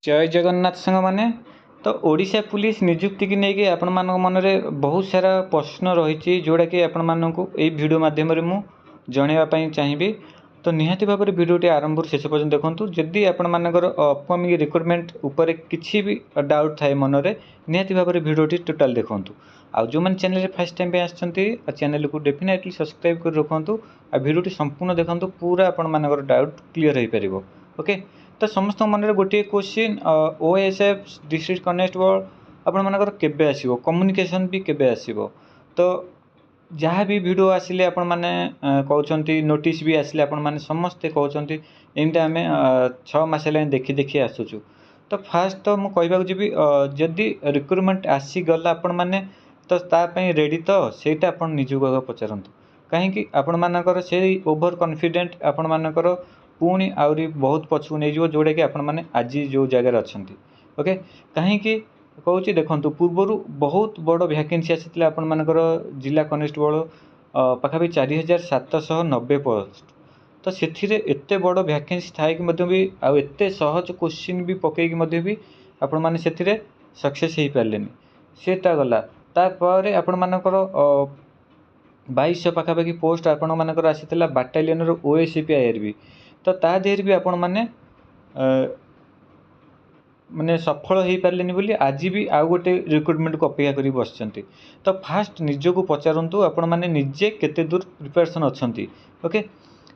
जय जगन्नाथ सांग मैंने तो ओडिशा पुलिस नियुक्ति की लेकिन आपण मन में बहुत सारा प्रश्न रही जोड़ा कि आपण मानक भिडियो मध्यम जनवाई चाहिए। तो निहाती भाव में भिडियोटी आरंभ शेष पर्यटन देखूँ जदि आपर अपकमिंग रिक्रुटमेंट उपर किसी भी डाउट थाए मन में निहाती भाव में भिडियोटी टोटाल देखूँ। आउ जो मैंने चैनल फर्स्ट टाइम पे चैनल को डेफिनेटली सब्सक्राइब कर रखु आ भिडियोटी संपूर्ण देखूँ पूरा आपर डाउट क्लीयर हो पार। ओके तो समस्त मन में गोटे क्वेश्चन ओएसएफ डिस्ट्रिक्ट कनेस्टेबल आपर केबे आसीबो कम्युनिकेशन भी केबे आसीबो। तो जहाँ भी वीडियो आसिले आपण माने कहउछंती नोटिस भी आसिले आपण माने समस्ते कहउछंती एमते आमे 6 मास लाइन देखि देखि आसुछु। तो फास्ट तो मु कहबा को जीबी जदी रिक्रुटमेंट आसी गला आपण माने तो ता पई रेडी तो सेटा आपण निजु को पचारंतु काहे कि आपण मानकर से ओवर कॉन्फिडेंट आपण मानकर पुणी आउरी बहुत पछू नहीं जो जोड़ा कि आपण माने आज जो जगह अच्छी। ओके कहीं कहूँ देखो पूर्वर बहुत बड़ वैकेंसी आसी आपण मानकर जिला कनेस्टेबल पाखापी 4790 पोस्ट। तो से एते बड़ वैकेंसी थाई भी आउ एते सहज क्वेश्चन भी पकईकि भी आपण माने से सक्सेस हो पारे सेटा गला तापर आपण मानकर 2200 पाखापाखि पोस्ट आपण मानकर आसीथिला बाटालियन ओएससीपी आईआरबी। तो ता देहर भी आपण माने माने सफल हो पारे बोली आज भी आउ गोटे रिक्रुटमेंट को अपेक्षा कर बसचंती। तो फास्ट निजको पचारंतु आपण माने निजे केते दूर प्रिपरेशन अच्छी। ओके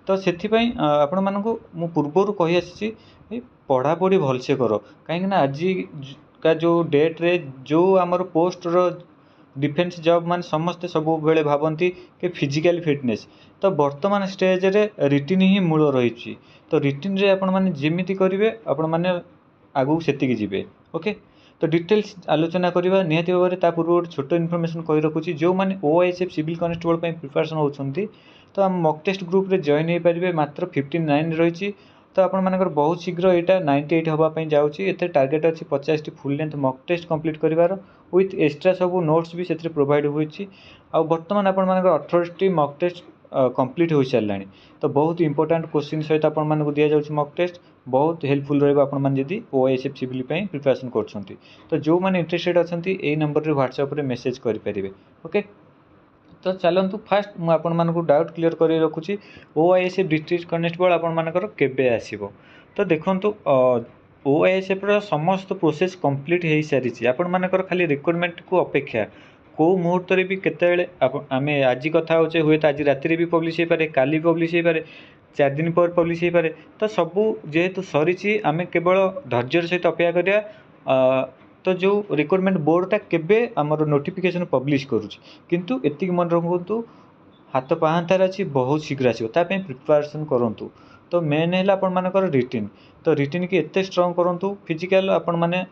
तो से आपण मानकु मु पूर्वर कहि आसी पढ़ापढ़ी भलसे कर कहीं आज का जो डेट रे जो आमर पोस्ट रो डिफेन्स जॉब मान समस्ते सब बेले भावती कि फिजिकल फिटनेस। तो वर्तमान स्टेज रे रिटिन ही मूल रही। तो रिटिन रे आपण माने जेमिति करिवे आपण माने आगु सेतिकी जिवे। ओके तो डिटेल्स आलोचना करवा निहाती भाव में पूर्व गोटे छोट इनफॉरमेशन कही रखुची जो मैंने ओएसएफ सिविल कनेस्टेबल प्रिपरेशन होती तो आम मॉक टेस्ट ग्रुप रे जॉइन हो पारे मात्र 59 रही। तो आपण मानकर बहुत शीघ्र यहाँ 98 होगापी जाऊँगी एते टार्गेट अच्छी 50 full length mock test complete करार विथ एक्स्ट्रा सब नोट्स भी से प्रोवाइड होती। आ बर्तमान आपण मानकर 18 मॉक टेस्ट कंप्लीट हो सारे। तो बहुत इंपोर्टेंट क्वेश्चन सहित आपण मानक दि जाउछि मॉक टेस्ट बहुत हेल्पफुल रहिबा आपण मान जदि ओएसएफ सिविल पे प्रिपरेशन करछंती। तो जो माने इंटरेस्टेड अछंती ए नंबर रे व्हाट्सएप रे मेसेज करि परिबे। ओके तो चलंतु फास्ट मु आपण मानकु डाउट क्लियर करि रखुछि ओएसएफ डिस्ट्रिक्ट कनेस्टेबल आपण मानकर केबे आसीबो। तो देखंतु ओएसएफ रो समस्त प्रोसेस कंप्लीट हो सारी आपण मानकर खाली रिक्रुटमेंट को अपेक्षा को मुहूर्त भी केते आम आज कथा होचे हुए तो आज राति भी पब्लिश हो पारे काली पब्लिश हो पारे 4 दिन पर पब्लिश हो पारे। तो सबू जेहेतु सरी आम केवल धैर्य सहित अपेक्षा करिया तो जो रिक्रुटमेंट बोर्डटा केबे आमर नोटिफिकेशन पब्लिश करुच्ची किंतु एतिक मन रखु हाथ पाहांतार अच्छी बहुत शीघ्र आसो ताप प्रिपरेशन करूँ। तो मेन है आपण मानकर रिटिन तो रिटिन की एते स्ट्रॉन्ग करूँ फिजिकल आपण माने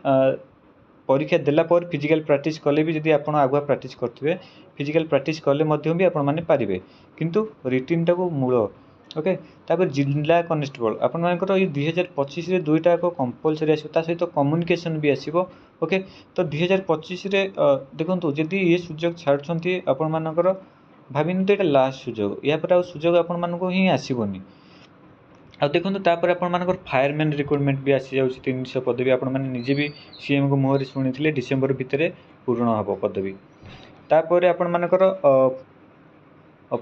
परीक्षा देला पर फिजिकल प्रैक्टिस कले भी जदि आप आगुआ प्रैक्टिस करेंगे फिजिकल प्रैक्टिस कले भी आपण माने पारिबे किंतु रिटिन टाको मूल। ओके तापर जिला कनेस्टेबल आपण मानकर ये 2025 रे दुईटा को कंपलसरी आसो ता सहित कम्युनिकेशन भी आसीबो। ओके तो 2025 रे देखंतु जदि ये सुजोग छाड़छंती आपण मानकर भाबिन तो एटा लास्ट सुजोग या पर आ सुजोग आपण मानको ही आसीबोनी। आ देखो तापर आपण मानकर फायरमैन रिक्रुटमेंट भी आसी जाउछि 300 पदवी आपण माने निजे भी सीएम को मुहर शुणी डिसेम्बर भितर पूर्ण हम पदवी। तापर आपण मानकर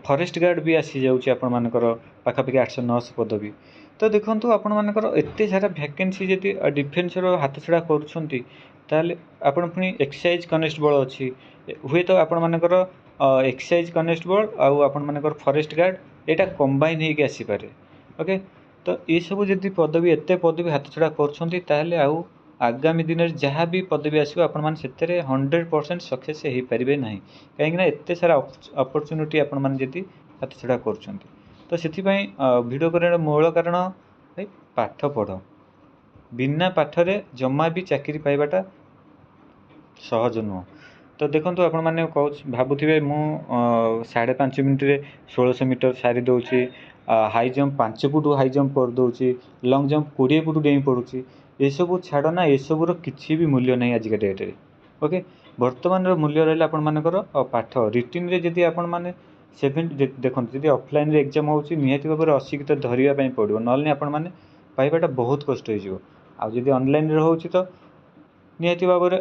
फॉरेस्ट गार्ड भी आसी जाउछि आपण मानकर पाखापाखि 890 पदवी। तो देखंतु आपण मानकर एते सारा वैकेंसी जदि डिफेन्स रो हाथ छड़ा करूछंती ताले आपण पुनी एक्साइज कनेस्टेबल अछि हुए तो आपण मानकर एक्साइज कनेस्टेबल आउ आपण मानकर फॉरेस्ट गार्ड एटा कंबाइन हेके आसी पारे। ओके तो ये सब जदि पदवी एते पदवी हाथ छड़ा करें आउ आगामी दिन में जहाँ भी पदवी आसो आपण मैंने से 100% सक्सेस हो पारे ना कहीं एत सारा अपॉर्चुनिटी आपण मैंने जदि हाथ छड़ा कर। तो से भिडियो कर मूल कारण भाई पाठ पढ़ बिना पाठरे जमा भी चाकरी पाइबाटा सहज नुह। तो देखो आपण मैंने कह भावुवे मु 5.5 मिनट 1600 मीटर सारी दूसरी high jump 5 foot high jump कर दूसरी लंग जंप 20 फुट डेई पड़ुची ये सब छाड़ ना ये सब किसी भी मूल्य नहीं आजिका डेट रे। ओके वर्तमान मूल्य रहा आपण मानकर पाठ रिटिन रे जदि आपण माने 7 देखो जदि ऑफलाइन रे एग्जाम होची निहाती भाव में 80 तो धरिया पड़ो ना आपण माने पाइबाटा बहुत कष्ट हो। ଆଉ ଯଦି ଅନଲାଇନ୍ରେ ହେଉଛି ତ ନିହାତି ଭାବରେ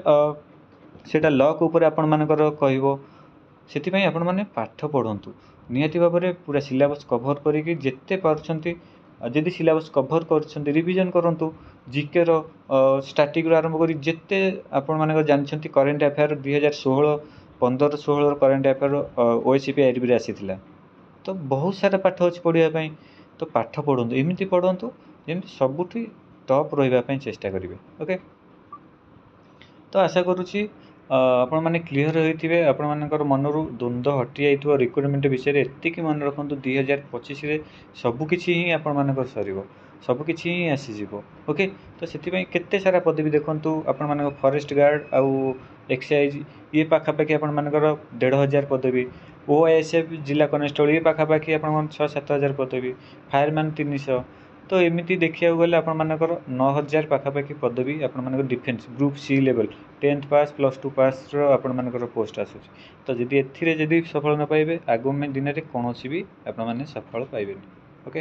ସେଇଟା ଲକ୍ ଉପରେ ଆପଣମାନଙ୍କର କହିବ। ସେଥିପାଇଁ ଆପଣମାନେ ପାଠ ପଢ଼ନ୍ତୁ ନିହାତି ଭାବରେ, ପୁରା ସିଲାବସ୍ କଭର୍ କରିକି ଯେତେ ପାରୁଛନ୍ତି। ଯଦି ସିଲାବସ୍ କଭର୍ କରୁଛନ୍ତି ରିଭିଜନ୍ କରନ୍ତୁ। ଜିକେର ଷ୍ଟାର୍ଟିଂରୁ ଆରମ୍ଭ କରି ଯେତେ ଆପଣମାନଙ୍କର ଜାଣିଛନ୍ତି current affair 2015-16 current affair OSCP IRBରେ ଆସିଥିଲା। ତ ବହୁତ ସାରା ପାଠ ଅଛି ପଢ଼ିବା ପାଇଁ। ତ ପାଠ ପଢ଼ନ୍ତୁ, ଏମିତି ପଢ଼ନ୍ତୁ ଯେମିତି ସବୁଠି ଟପ୍ ରହିବା ପାଇଁ ଚେଷ୍ଟା କରିବେ। ଓକେ, ତ ଆଶା କରୁଛି ଆପଣମାନେ କ୍ଲିଅର୍ ହୋଇଥିବେ। ଆପଣମାନଙ୍କର ମନରୁ ଦ୍ୱନ୍ଦ୍ୱ ହଟିଯାଇଥିବ ରିକ୍ରୁଟମେଣ୍ଟ ବିଷୟରେ। ଏତିକି ମନେ ରଖନ୍ତୁ 2025ରେ ସବୁକିଛି ହିଁ ଆପଣମାନଙ୍କର ସରିବ, ସବୁକିଛି ହିଁ ଆସିଯିବ। ଓକେ, ତ ସେଥିପାଇଁ କେତେ ସାରା ପଦବୀ ଦେଖନ୍ତୁ ଆପଣମାନଙ୍କ ଫରେଷ୍ଟ ଗାର୍ଡ଼ ଆଉ ଏକ୍ସାଇଜ୍ ଇଏ ପାଖାପାଖି ଆପଣମାନଙ୍କର 1500 ପଦବୀ। OISF ଜିଲ୍ଲା କନେଷ୍ଟବଳ ଇଏ ପାଖାପାଖି ଆପଣଙ୍କର 6-7 ହଜାର ପଦବୀ। ଫାୟାରମ୍ୟାନ୍ 300। ତ ଏମିତି ଦେଖିବାକୁ ଗଲେ ଆପଣମାନଙ୍କର 9000 ପାଖାପାଖି ପଦବୀ ଆପଣମାନଙ୍କର defence group C level 10th pass +2 ପାସ୍ର ଆପଣମାନଙ୍କର ପୋଷ୍ଟ ଆସୁଛି। ତ ଯଦି ଏଥିରେ ଯଦି ସଫଳ ନ ପାଇବେ ଆଗାମୀ ଦିନରେ କୌଣସି ବି ଆପଣମାନେ ସଫଳ ପାଇବେନି। ଓକେ।